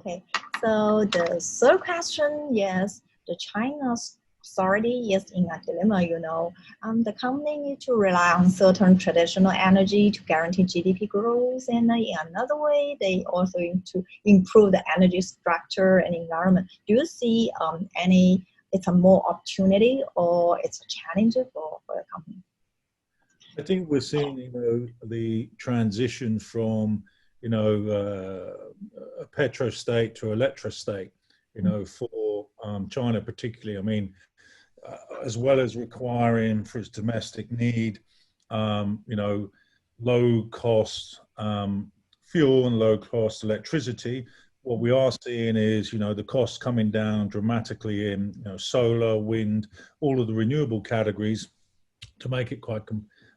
Okay, so the third question, yes, the China's authority is in a dilemma, the company needs to rely on certain traditional energy to guarantee GDP growth, and in another way, they also need to improve the energy structure and environment. Do you see it's a more opportunity or it's a challenge for the company? I think we're seeing, the transition from, a petro-state to electro-state, for China particularly. I mean, as well as requiring for its domestic need, low cost fuel and low cost electricity, what we are seeing is, the costs coming down dramatically in solar, wind, all of the renewable categories to make it quite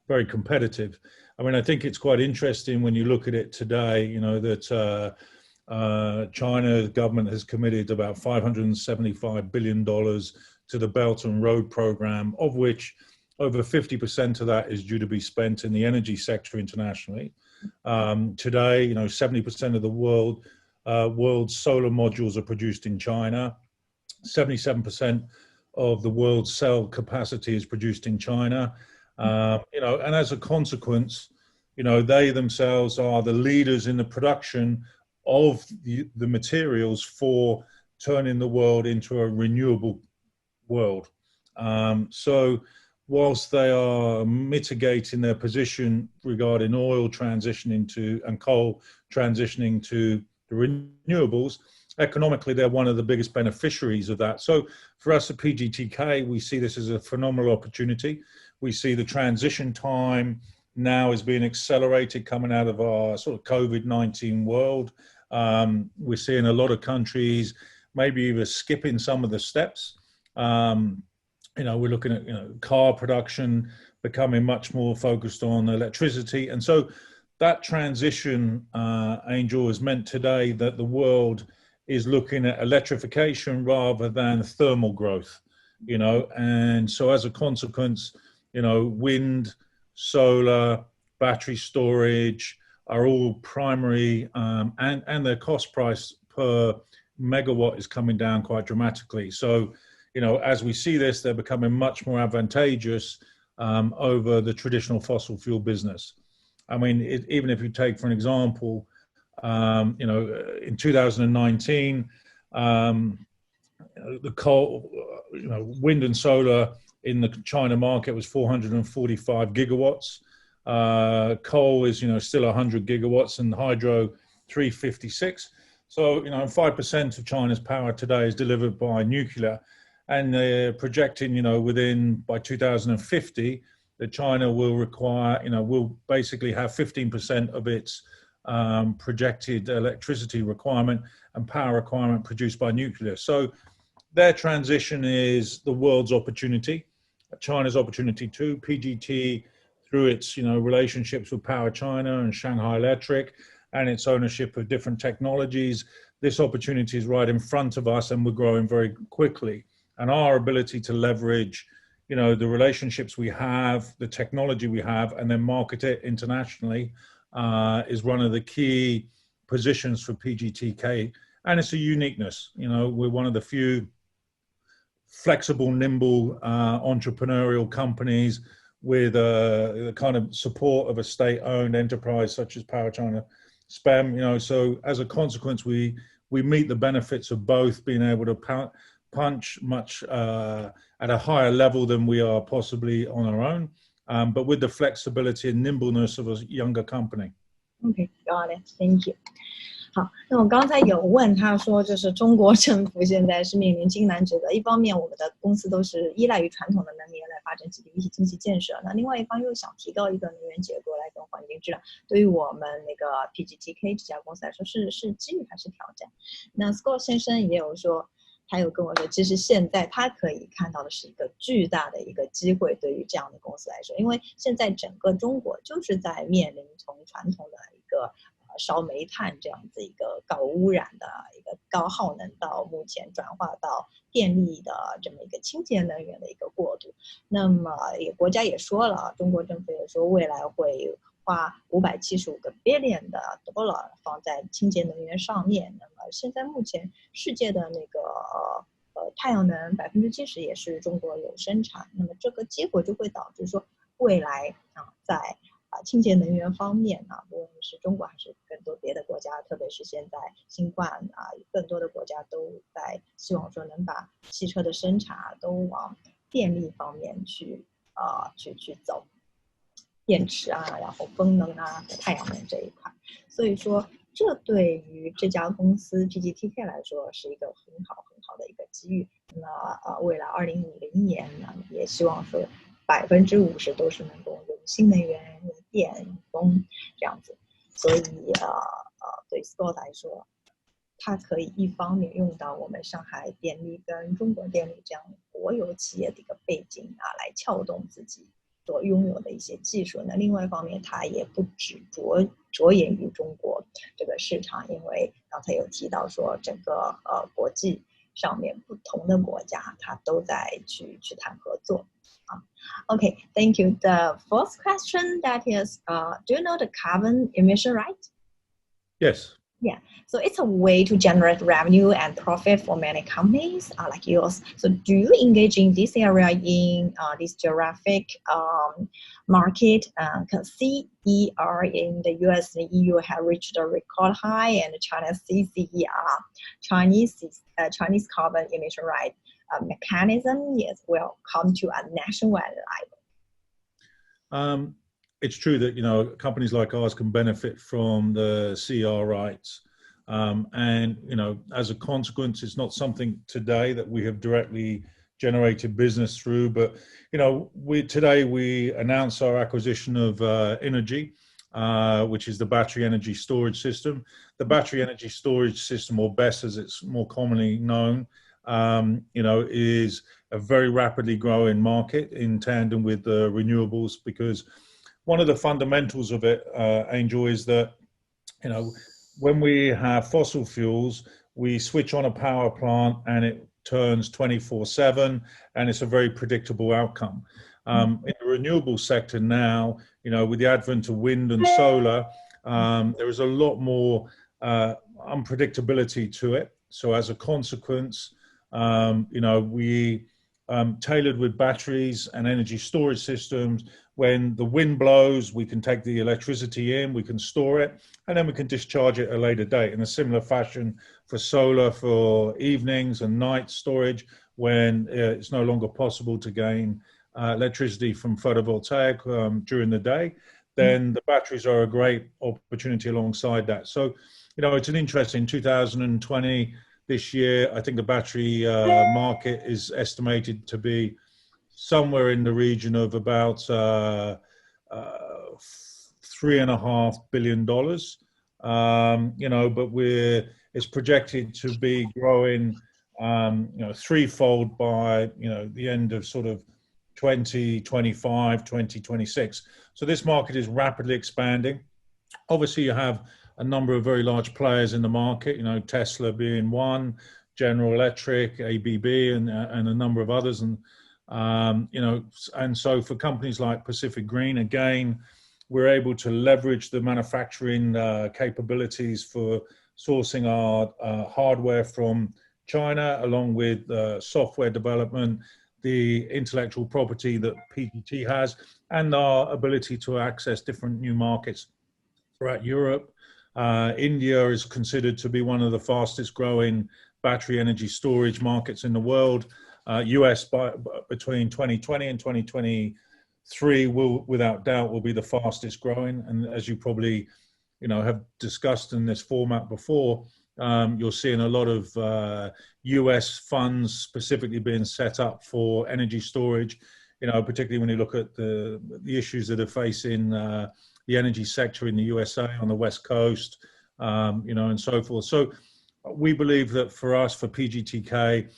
very competitive. I mean, I think it's quite interesting when you look at it today, that China's government has committed about $575 billion to the Belt and Road Program, of which over 50% of that is due to be spent in the energy sector internationally. Today, 70% of the world's solar modules are produced in China. 77% of the world's cell capacity is produced in China. And as a consequence, they themselves are the leaders in the production of the materials for turning the world into a renewable world. So whilst they are mitigating their position regarding oil transitioning to and coal transitioning to the renewables, economically they're one of the biggest beneficiaries of that. So for us at Pgtk, we see this as a phenomenal opportunity. We see the transition time now is being accelerated coming out of our sort of COVID-19 world. We're seeing a lot of countries maybe even skipping some of the steps. We're looking at, car production becoming much more focused on electricity. And so that transition, Angel, has meant today that the world is looking at electrification rather than thermal growth, and so as a consequence, wind, solar, battery storage are all primary, and their cost price per megawatt is coming down quite dramatically. So, as we see this, they're becoming much more advantageous over the traditional fossil fuel business. I mean, even if you take, for an example, in 2019, the coal, wind and solar in the China market was 445 gigawatts. Coal is, still 100 gigawatts, and hydro 356. So, 5% of China's power today is delivered by nuclear, and they're projecting, by 2050, that China will require, will basically have 15% of its projected electricity requirement and power requirement produced by nuclear. So their transition is the world's opportunity, China's opportunity too. PGT, through its relationships with Power China and Shanghai Electric and its ownership of different technologies, this opportunity is right in front of us, and we're growing very quickly. And our ability to leverage the relationships we have, the technology we have, and then market it internationally is one of the key positions for Pgtk. And it's a uniqueness. We're one of the few flexible, nimble, entrepreneurial companies with the kind of support of a state-owned enterprise such as Power China SPEM. So as a consequence, we meet the benefits of both being able to punch much at a higher level than we are possibly on our own, but with the flexibility and nimbleness of a younger company. Okay, got it. Thank you. 好，那我刚才有问他说，就是中国政府现在是面临金难抉择，一方面我们的公司都是依赖于传统的能源来发展GDP经济建设，那另外一方又想提高一个能源结构来跟环境质量，对于我们那个 Pgtk 这家公司来说是机遇还是挑战？那 Scott 先生也有说，他有跟我说，其实现在他可以看到的是一个巨大的一个机会，对于这样的公司来说，因为现在整个中国就是在面临从传统的一个烧煤炭这样子一个高污染的一个高耗能，到目前转化到电力的这么一个清洁能源的一个过渡。那么国家也说了，中国政府也说未来会花575个 billion 的 dollar 放在清洁能源上面。那么现在目前世界的那个太阳能70%也是中国有生产，那么这个结果就会导致说未来在清洁能源方面无论是中国还是更多别的国家，特别是现在新冠更多的国家都在希望说能把汽车的生产都往电力方面去走，电池然后风能太阳能这一块。所以说这对于这家公司 Pgtk 来说是一个很好的一个机遇。那未来2050年呢，也希望说50%都是能够用新能源、电、风这样子。所以对 Scott 来说，它可以一方面用到我们上海电力跟中国电力这样国有企业的一个背景来撬动自己所拥有的一些技术。那另外一方面，它也不只着眼于中国这个市场，因为刚才有提到说整个国际上面不同的国家它都在去谈合作。Okay, thank you. The fourth question that is, do you know the carbon emission right? Yes. Yeah, so it's a way to generate revenue and profit for many companies like yours. So do you engage in this area in this geographic market? Because CER in the US and EU have reached a record high, and China's CCER, Chinese carbon emission right mechanism will come to a nationwide level. It's true that companies like ours can benefit from the CR rights, and as a consequence, it's not something today that we have directly generated business through. But today we announced our acquisition of Energy, which is the battery energy storage system. The battery energy storage system, or BESS as it's more commonly known, is a very rapidly growing market in tandem with the renewables, because one of the fundamentals of it, Angel, is that, when we have fossil fuels, we switch on a power plant and it turns 24/7, and it's a very predictable outcome. In the renewable sector now, with the advent of wind and solar, there is a lot more unpredictability to it. So as a consequence, we tailored with batteries and energy storage systems. When the wind blows, we can take the electricity in, we can store it, and then we can discharge it at a later date. In a similar fashion for solar, for evenings and night storage, when it's no longer possible to gain electricity from photovoltaic during the day, then the batteries are a great opportunity alongside that. So, it's an interesting 2020. This year, I think the battery market is estimated to be somewhere in the region of about $3.5 billion. But it's projected to be growing, threefold by the end of sort of 2025, 2026. So this market is rapidly expanding. Obviously, you have a number of very large players in the market, Tesla being one, General Electric, ABB, and a number of others. And so for companies like Pacific Green, again, we're able to leverage the manufacturing capabilities for sourcing our hardware from China, along with software development, the intellectual property that PGT has, and our ability to access different new markets throughout Europe. India is considered to be one of the fastest growing battery energy storage markets in the world. US between 2020 and 2023 without doubt will be the fastest growing. And as you probably have discussed in this format before, you're seeing a lot of US funds specifically being set up for energy storage, particularly when you look at the issues that are facing the energy sector in the USA on the West Coast, and so forth. So we believe that for us, for PGTK,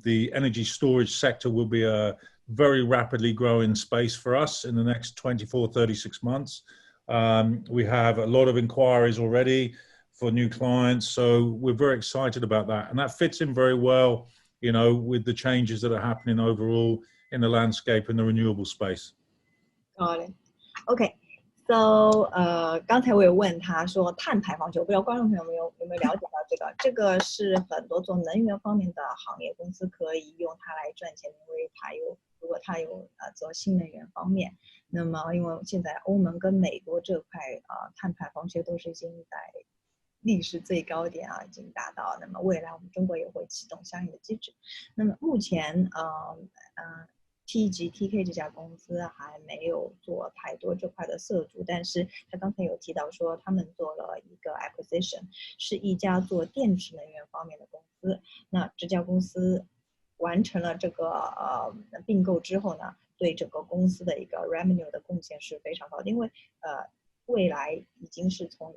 the energy storage sector will be a very rapidly growing space for us in the next 24, 36 months. We have a lot of inquiries already for new clients, so we're very excited about that. And that fits in very well, with the changes that are happening overall in the landscape in the renewable space. Got it. Okay. So 刚才我有问他说碳排放区，我不知道观众朋友有没有了解到这个？这个是很多做能源方面的行业公司可以用它来赚钱，因为如果它有做新能源方面，那么因为现在欧盟跟美国这块碳排放区都是已经在历史最高点已经达到，那么未来我们中国也会启动相应的机制。那么目前Pgtk 这家公司还没有做太多这块的涉足，但是他刚才有提到说他们做了一个 acquisition， 是一家做电池能源方面的公司。那这家公司完成了这个并购之后呢，对整个公司的一个 revenue 的贡献是非常高的，因为未来已经是从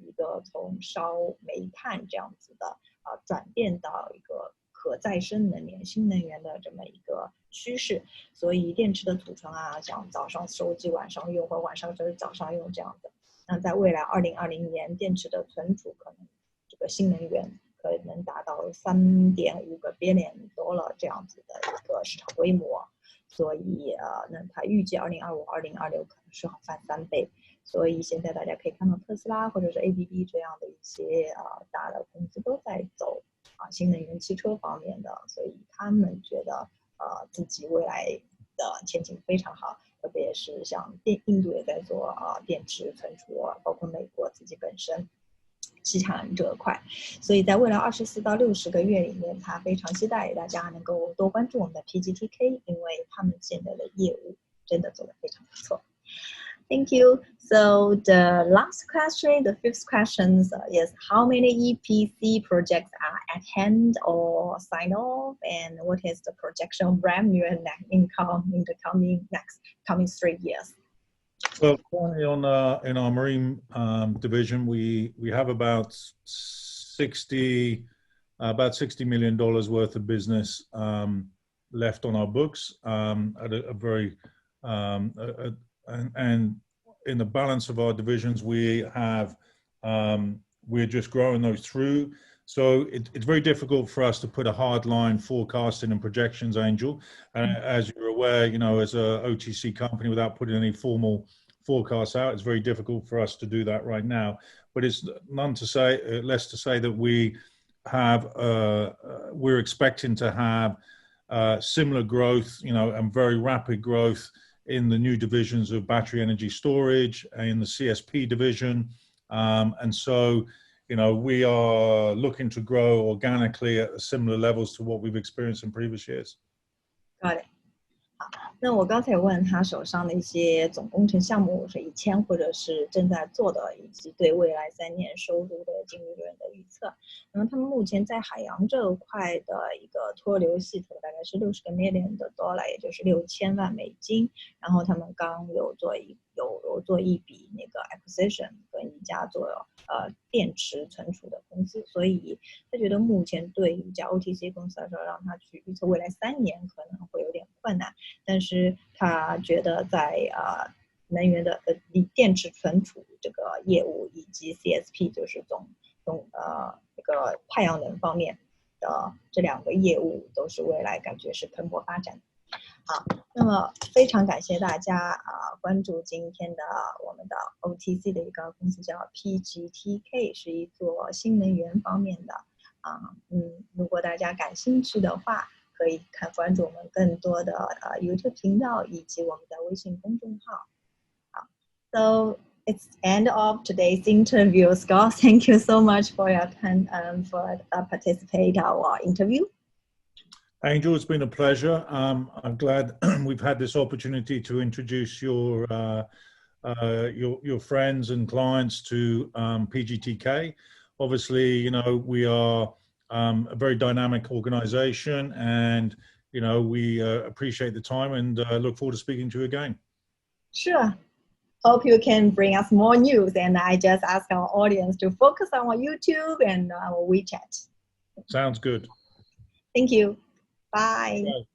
烧煤炭这样子的转变到一个可再生能源、新能源的这么一个趋势，所以电池的储存像早上收集晚上用，或晚上就是早上用这样的。那在未来2020年，电池的存储可能这个新能源可能达到3.5个 billion dollar 这样子的一个市场规模，所以那它预计2025、2026可能是好翻3倍。所以现在大家可以看到特斯拉或者是 ABB 这样的一些大的公司都在走新能源汽车方面的，所以他们觉得自己未来的前景非常好，特别是像印度也在做电池存储，包括美国自己本身期产这块，所以在未来24到60个月里面，他非常期待大家能够多关注我们的 Pgtk， 因为他们现在的业务真的做得非常不错。Thank you. So the last question, the fifth question is how many EPC projects are at hand or signed off, and what is the projection of revenue and net income in the coming 3 years? Well, currently in our marine division, we have about $60 million worth of business left on our books at a very and in the balance of our divisions, we're just growing those through. So it's very difficult for us to put a hard line forecasting and projections, Angel. As you're aware, as a OTC company, without putting any formal forecasts out, it's very difficult for us to do that right now. But it's less to say that we're expecting to have similar growth, and very rapid growth in the new divisions of battery energy storage, in the CSP division. And so, we are looking to grow organically at similar levels to what we've experienced in previous years. Got it. 好，那我刚才有问他手上的一些总工程项目是1000或者是正在做的，以及对未来3年收入的净利润的预测。那么他们目前在海洋这块的一个脱硫系统大概是60个 million dollar， 也就是6000万美金。然后他们刚有做一笔那个 acquisition， 跟一家做电池存储的公司，所以他觉得目前对于一家 OTC 公司来说，让他去预测未来3年可能会有点困难。但是他觉得在能源的电池存储这个业务以及 CSP 就是这个太阳能方面的这2个业务都是未来感觉是蓬勃发展。好，那么非常感谢大家关注今天的我们的 OTC 的一个公司叫 Pgtk， 是一做新能源方面的如果大家感兴趣的话，可以关注我们更多的YouTube 频道以及我们的微信公众号。好 ，So it's the end of today's interview, Scott. Thank you so much for your time for participate our interview. Angel, it's been a pleasure. I'm glad we've had this opportunity to introduce your friends and clients to Pgtk. Obviously, we are a very dynamic organization, and we appreciate the time and look forward to speaking to you again. Sure. Hope you can bring us more news, and I just ask our audience to focus on our YouTube and our WeChat. Sounds good. Thank you. Bye. Bye.